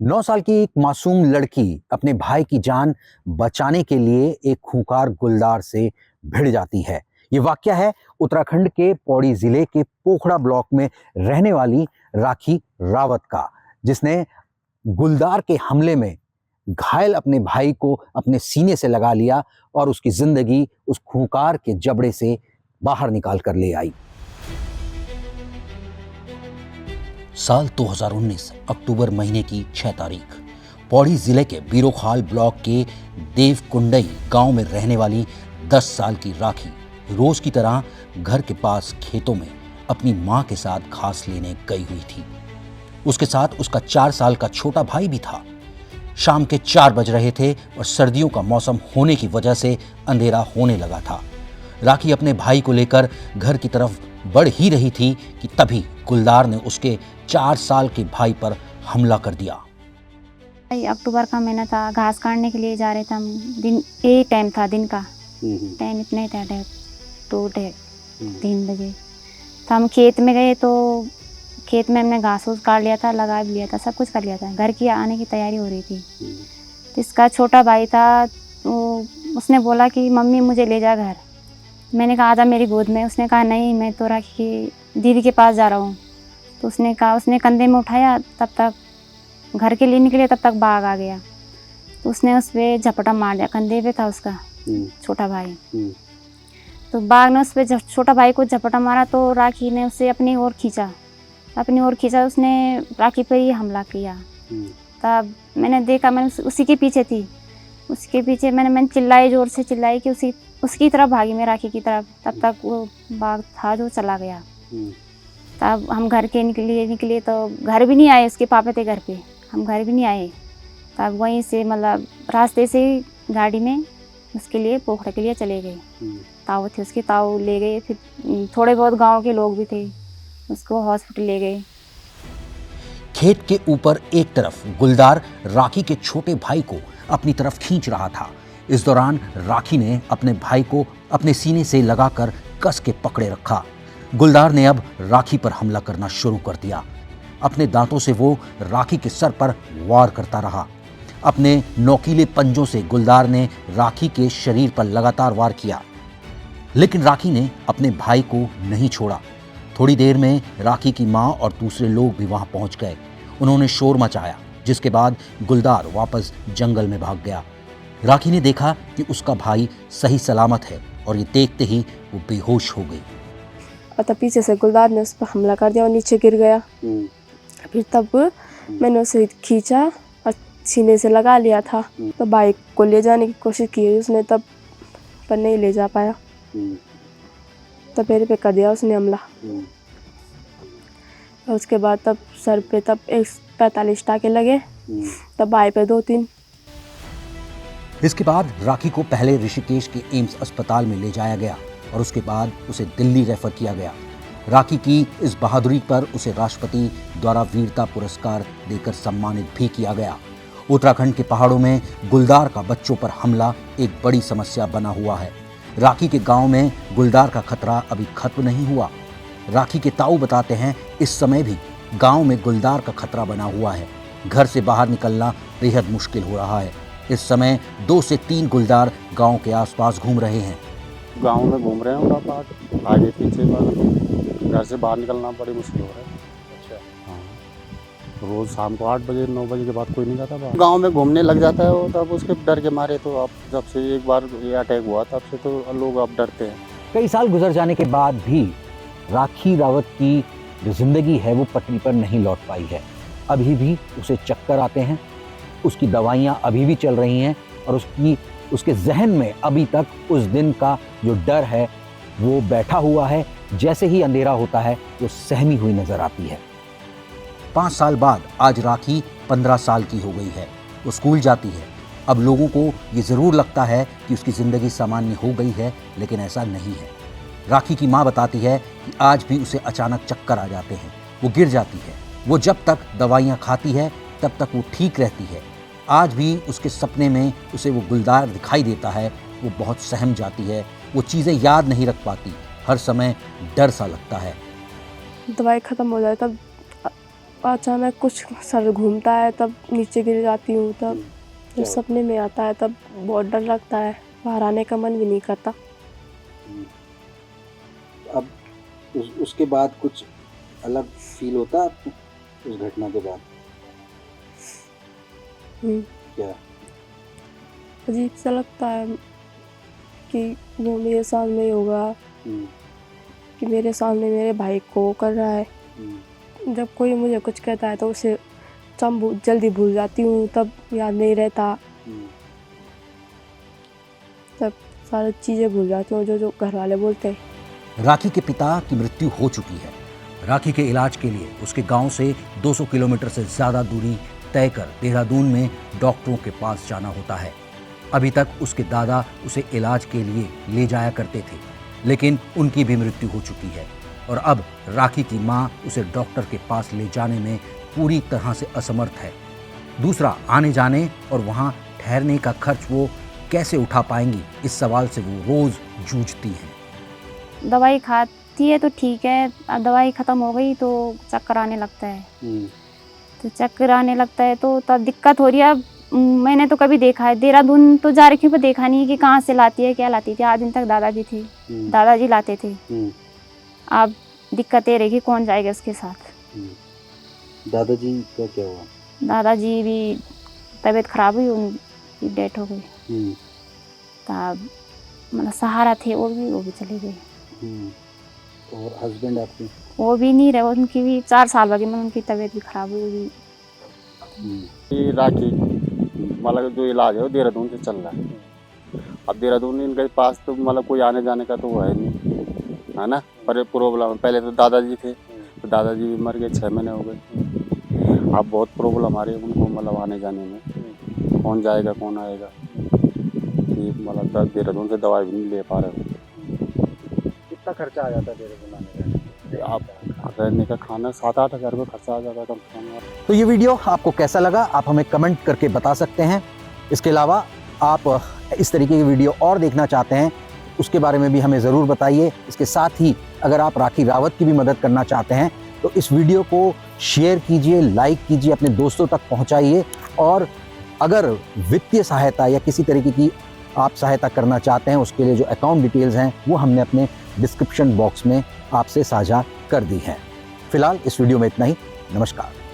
9 साल की एक मासूम लड़की अपने भाई की जान बचाने के लिए एक खूंखार गुलदार से भिड़ जाती है। ये वाकया है उत्तराखंड के पौड़ी जिले के पोखड़ा ब्लॉक में रहने वाली राखी रावत का, जिसने गुलदार के हमले में घायल अपने भाई को अपने सीने से लगा लिया और उसकी जिंदगी उस खूंखार के जबड़े से बाहर निकाल कर ले आई। साल 2019 अक्टूबर महीने की 6 तारीख पौड़ी जिले के बीरोखाल ब्लॉक के देवकुंडई गांव में रहने वाली 10 साल की राखी रोज की तरह घर के पास खेतों में अपनी मां के साथ घास लेने गई हुई थी। उसके साथ उसका 4 साल का छोटा भाई भी था। शाम के 4 बज रहे थे और सर्दियों का मौसम होने की वजह से अंधेरा होने लगा था। राखी अपने भाई को लेकर घर की तरफ बढ़ ही रही थी कि तभी गुलदार ने उसके 4 साल के भाई पर हमला कर दिया। अक्टूबर का महीना था, घास काटने के लिए जा रहे थे हम। दिन यही टाइम था, दिन का टाइम इतना ही था, 3 बजे। तो हम खेत में गए तो खेत में हमने घास फूस काट लिया था, लगा भी लिया था, सब कुछ कर लिया था। घर की आने की तैयारी हो रही थी। तो इसका छोटा भाई था, तो उसने बोला कि मम्मी मुझे ले जा घर। मैंने कहा आजा मेरी गोद में। उसने कहा नहीं, मैं तो राखी की दीदी के पास जा रहा हूँ। तो उसने कहा, उसने कंधे में उठाया, तब तक घर के लिए निकले, तब तक बाघ आ गया। तो उसने उस पर झपटा मार दिया, कंधे पे था उसका छोटा भाई। तो बाघ ने उस पर छोटा भाई को झपटा मारा तो राखी ने उसे अपनी ओर खींचा, उसने राखी पर ही हमला किया। तब मैंने देखा, मैंने उसी के पीछे थी, उसके पीछे मैंने चिल्लाई, जोर से चिल्लाई कि उसकी तरफ भागी मैं, राखी की तरफ। तब तक वो बाघ था जो चला गया। तब हम घर के निकले तो घर भी नहीं आए, उसके पापा थे घर पे, हम घर भी नहीं आए। तब वहीं से मतलब रास्ते से गाड़ी में उसके लिए पोखड़ा के लिए चले गए। ताऊ थे उसके, ताऊ ले गए। फिर थोड़े बहुत गांव के लोग भी थे, उसको हॉस्पिटल ले गए। खेत के ऊपर एक तरफ गुलदार राखी के छोटे भाई को अपनी तरफ खींच रहा था। इस दौरान राखी ने अपने भाई को अपने सीने से लगाकर कस के पकड़े रखा। गुलदार ने अब राखी पर हमला करना शुरू कर दिया। अपने दांतों से वो राखी के सर पर वार करता रहा। अपने नोकीले पंजों से गुलदार ने राखी के शरीर पर लगातार वार किया, लेकिन राखी ने अपने भाई को नहीं छोड़ा। थोड़ी देर में राखी की मां और दूसरे लोग भी वहां पहुंच गए। उन्होंने शोर मचाया, जिसके बाद गुलदार वापस जंगल में भाग गया। राखी ने देखा कि उसका भाई सही सलामत है और ये देखते ही वो बेहोश हो गई। और तब पीछे से गुलदार ने उस पर हमला कर दिया और नीचे गिर गया। फिर तब मैंने उसे खींचा और सीने से लगा लिया था। तो बाइक को ले जाने की कोशिश की उसने, तब पर नहीं ले जा पाया। तब मेरे पे कर दिया उसने हमला। और उसके बाद तब सर पे तब 45 टाके लगे, तब बाई पे 2-3। इसके बाद राखी को पहले ऋषिकेश के एम्स अस्पताल में ले जाया गया और उसके बाद उसे दिल्ली रेफर किया गया। राखी की इस बहादुरी पर उसे राष्ट्रपति द्वारा वीरता पुरस्कार देकर सम्मानित भी किया गया। उत्तराखंड के पहाड़ों में गुलदार का बच्चों पर हमला एक बड़ी समस्या बना हुआ है। राखी के गांव में गुलदार का खतरा अभी खत्म नहीं हुआ। राखी के ताऊ बताते हैं, इस समय भी गांव में गुलदार का खतरा बना हुआ है। घर से बाहर निकलना बेहद मुश्किल हो रहा है। इस समय 2 से 3 गुलदार गांव के आसपास घूम रहे हैं। गांव में घूम रहे हैं, उनका आगे पीछे घर से बाहर निकलना बड़ी मुश्किल हो रहा है। अच्छा। हाँ, रोज शाम को 8 बजे 9 बजे के बाद कोई नहीं जाता बाहर। गांव में घूमने लग जाता है वो, तब उसके डर के मारे तो अब जब से एक बार ये अटैक हुआ तब से तो लोग अब डरते हैं। कई साल गुजर जाने के बाद भी राखी रावत की जो जिंदगी है वो पटरी पर नहीं लौट पाई है। अभी भी उसे चक्कर आते हैं, उसकी दवाइयाँ अभी भी चल रही हैं और उसके जहन में अभी तक उस दिन का जो डर है वो बैठा हुआ है। जैसे ही अंधेरा होता है वो सहमी हुई नजर आती है। 5 साल बाद आज राखी 15 साल की हो गई है। वो स्कूल जाती है। अब लोगों को ये ज़रूर लगता है कि उसकी ज़िंदगी सामान्य हो गई है, लेकिन ऐसा नहीं है। राखी की माँ बताती है कि आज भी उसे अचानक चक्कर आ जाते हैं, वो गिर जाती है। वो जब तक दवाइयाँ खाती है तब तक वो ठीक रहती है। आज भी उसके सपने में उसे वो गुलदार दिखाई देता है। वो बहुत सहम जाती है, वो चीज़ें याद नहीं रख पाती, हर समय डर सा लगता है। दवाई ख़त्म हो जाए तब अचानक कुछ सर घूमता है तब नीचे गिर जाती हूँ, तब जब सपने में आता है तब बहुत डर लगता है, बाहर आने का मन भी नहीं करता। अब उसके बाद कुछ अलग फील होता है आपको उस घटना के बाद? क्या? अजीब सा लगता है कि वो मेरे सामने ही होगा, कि मेरे सामने मेरे भाई को कर रहा है। जब कोई मुझे कुछ कहता है तो उसे जल्दी भूल जाती हूँ, तब याद नहीं रहता, तब सारी चीज़ें भूल जाती हूँ जो घर वाले बोलते हैं। राखी के पिता की मृत्यु हो चुकी है। राखी के इलाज के लिए उसके गांव से 200 किलोमीटर से ज़्यादा दूरी तय कर देहरादून में डॉक्टरों के पास जाना होता है। अभी तक उसके दादा उसे इलाज के लिए ले जाया करते थे, लेकिन उनकी भी मृत्यु हो चुकी है और अब राखी की माँ उसे डॉक्टर के पास ले जाने में पूरी तरह से असमर्थ है। दूसरा, आने जाने और वहाँ ठहरने का खर्च वो कैसे उठा पाएंगी, इस सवाल से वो रोज़ जूझती हैं। दवाई खाती है तो ठीक है, अब दवाई ख़त्म हो गई तो चक्कर आने लगता है। तो चक्कर आने लगता है तो तब दिक्कत हो रही है। अब मैंने तो कभी देखा है, देहरादून तो जा रखी हूँ पर देखा नहीं कि कहाँ से लाती है, क्या लाती थी। 8 दिन तक दादाजी थे, दादाजी लाते थे। अब दिक्कत ये रहेगी कौन जाएगा उसके साथ। दादाजी का क्या हुआ? दादाजी भी तबीयत खराब हुई, उनकी डेथ हो गई। तब मतलब सहारा थे वो भी चले गए। और हस्बैंड आपके? वो भी नहीं रहे, उनकी भी 4 साल हो गए, मतलब उनकी तबीयत भी खराब हुई। ये राखी मतलब जो इलाज है वो देहरादून से चल रहा है। अब देहरादून इनके पास तो मतलब कोई आने जाने का तो वो है नहीं, है ना। पर प्रॉब्लम पहले तो दादाजी थे, तो दादाजी भी मर गए, 6 महीने हो गए। अब बहुत प्रॉब्लम आ रही है उनको, मतलब आने जाने में, कौन जाएगा कौन आएगा। ये मतलब देहरादून से दवाई भी नहीं ले पा रहे। कितना खर्चा आ जाता है देहरादून आने जाने? आप रहने का खाना 7-8 हज़ार रुपये खर्चा आ जाता है। तो ये वीडियो आपको कैसा लगा आप हमें कमेंट करके बता सकते हैं। इसके अलावा आप इस तरीके की वीडियो और देखना चाहते हैं उसके बारे में भी हमें ज़रूर बताइए। इसके साथ ही अगर आप राखी रावत की भी मदद करना चाहते हैं तो इस वीडियो को शेयर कीजिए, लाइक कीजिए, अपने दोस्तों तक पहुंचाइए। और अगर वित्तीय सहायता या किसी तरीके की आप सहायता करना चाहते हैं उसके लिए जो अकाउंट डिटेल्स हैं वो हमने अपने डिस्क्रिप्शन बॉक्स में आपसे साझा कर दी हैं। फिलहाल इस वीडियो में इतना ही। नमस्कार।